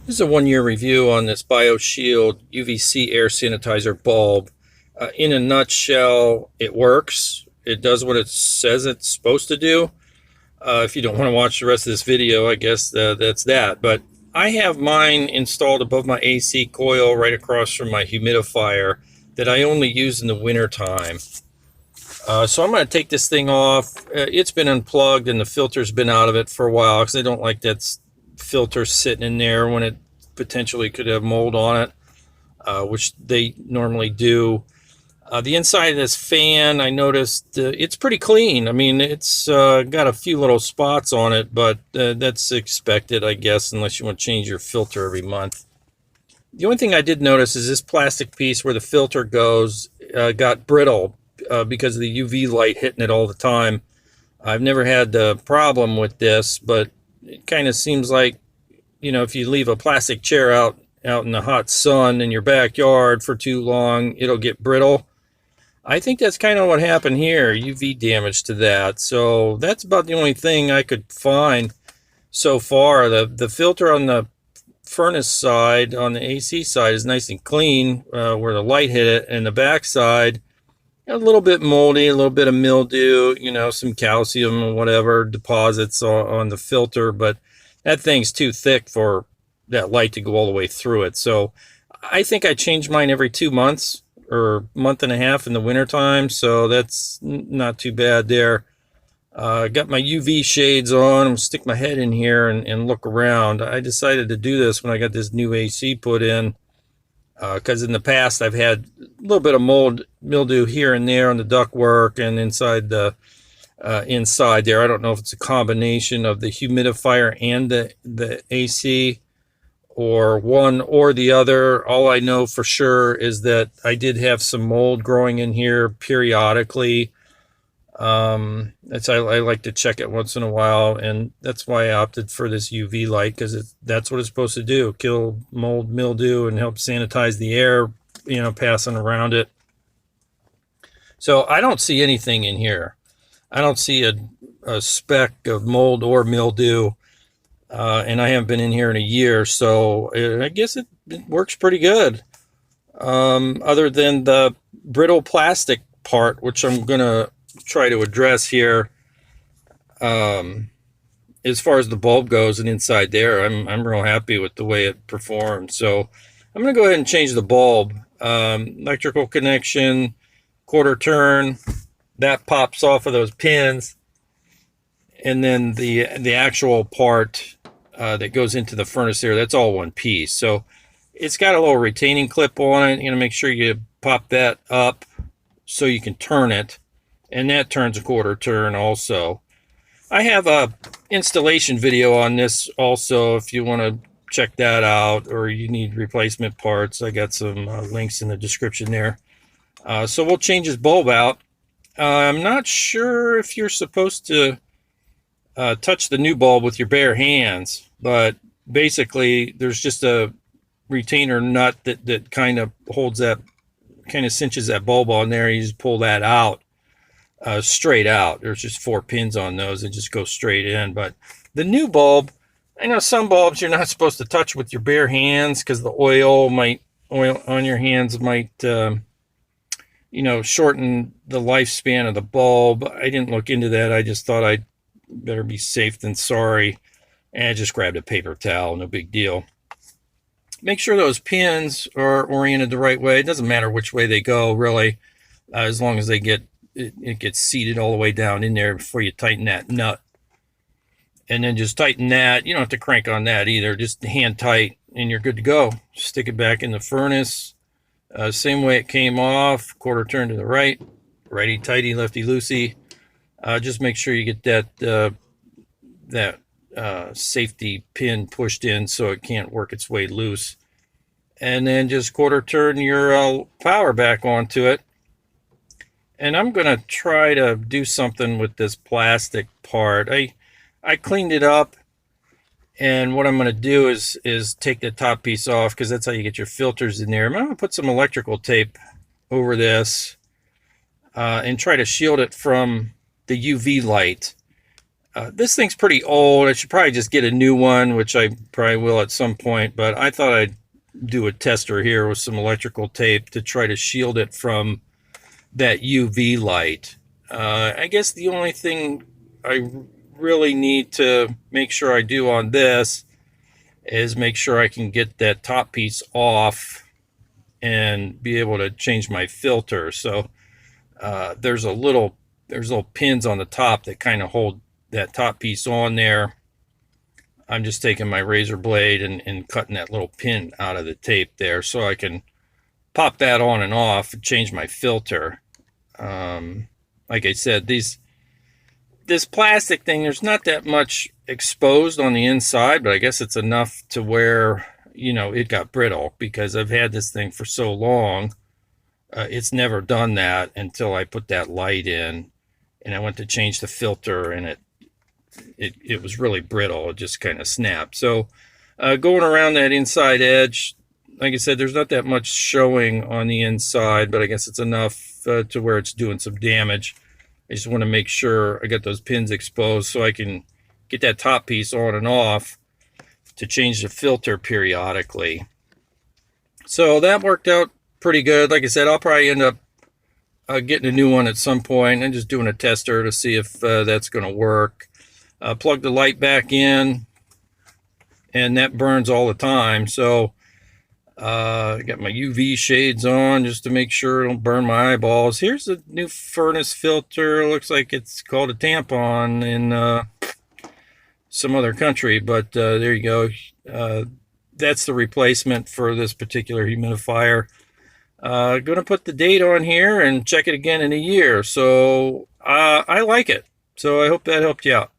This is a 1-year review on this bioshield UVC air sanitizer bulb. In a nutshell, it works. It does what it says it's supposed to do. If you don't want to watch the rest of this video, I guess that's that. But I have mine installed above my AC coil right across from my humidifier that I only use in the winter time. So I'm going to take this thing off. It's been unplugged and the filter's been out of it for a while because I don't like that filter sitting in there when it potentially could have mold on it, which they normally do. The inside of this fan, I noticed it's pretty clean. I mean, it's got a few little spots on it, but that's expected, I guess, unless you want to change your filter every month. The only thing I did notice is this plastic piece where the filter goes got brittle because of the UV light hitting it all the time. I've never had a problem with this, but it kind of seems like, you know, if you leave a plastic chair out in the hot sun in your backyard for too long, it'll get brittle. I think that's kind of what happened here, UV damage to that. So that's about the only thing I could find so far. The filter on the furnace side, on the AC side, is nice and clean where the light hit it, and the back side, a little bit moldy, a little bit of mildew, you know, some calcium or whatever deposits on the filter, but that thing's too thick for that light to go all the way through it. So I think I change mine every 2 months or month and a half in the wintertime, so that's not too bad there. Got my UV shades on. I'm gonna stick my head in here and look around. I decided to do this when I got this new AC put in, because in the past I've had a little bit of mildew here and there on the ductwork and inside the inside there. I don't know if it's a combination of the humidifier and the AC, or one or the other. All I know for sure is that I did have some mold growing in here periodically. I like to check it once in a while, and that's why I opted for this UV light, because that's what it's supposed to do: kill mold, mildew, and help sanitize the air, you know, passing around it. So I don't see anything in here. I don't see a speck of mold or mildew, and I haven't been in here in a year, so I guess it works pretty good. Other than the brittle plastic part, which I'm gonna try to address here. As far as the bulb goes and inside there, I'm real happy with the way it performed. So I'm going to go ahead and change the bulb. Electrical connection, quarter turn, that pops off of those pins, and then the actual part that goes into the furnace there, that's all one piece. So it's got a little retaining clip on it. You know, make sure you pop that up so you can turn it, and that turns a quarter turn also. I have a installation video on this also if you want to check that out, or you need replacement parts. I got some links in the description there. So we'll change this bulb out. I'm not sure if you're supposed to touch the new bulb with your bare hands, but basically there's just a retainer nut that kind of holds that, kind of cinches that bulb on there. You just pull that out. Straight out. There's just 4 pins on those and just go straight in. But the new bulb, I know some bulbs you're not supposed to touch with your bare hands because the oil on your hands might you know, shorten the lifespan of the bulb. I didn't look into that. I just thought I'd better be safe than sorry, and I just grabbed a paper towel. No big deal. Make sure those pins are oriented the right way. It doesn't matter which way they go, really, as long as they get it gets seated all the way down in there before you tighten that nut. And then just tighten that. You don't have to crank on that either. Just hand tight and you're good to go. Stick it back in the furnace. Same way it came off. Quarter turn to the right. Righty tighty, lefty loosey. Just make sure you get that safety pin pushed in so it can't work its way loose. And then just quarter turn your power back onto it. And I'm going to try to do something with this plastic part. I cleaned it up, and what I'm going to do is take the top piece off, because that's how you get your filters in there. I'm going to put some electrical tape over this and try to shield it from the UV light. This thing's pretty old. I should probably just get a new one, which I probably will at some point, but I thought I'd do a tester here with some electrical tape to try to shield it from that UV light. I guess the only thing I really need to make sure I do on this is make sure I can get that top piece off and be able to change my filter. So there's little pins on the top that kind of hold that top piece on there. I'm just taking my razor blade and cutting that little pin out of the tape there so I can pop that on and off and change my filter. Like I said, this plastic thing, there's not that much exposed on the inside, but I guess it's enough to where, you know, it got brittle, because I've had this thing for so long. It's never done that until I put that light in, and I went to change the filter, and it was really brittle. It just kind of snapped. So going around that inside edge, like I said, there's not that much showing on the inside, but I guess it's enough to where it's doing some damage. I just want to make sure I got those pins exposed so I can get that top piece on and off to change the filter periodically. So that worked out pretty good. Like I said, I'll probably end up getting a new one at some point and just doing a tester to see if that's going to work. Plug the light back in, and that burns all the time. So I got my UV shades on just to make sure it don't burn my eyeballs. Here's a new furnace filter. Looks like it's called a tampon in some other country, but there you go. That's the replacement for this particular humidifier. Going to put the date on here and check it again in a year. So I like it. So I hope that helped you out.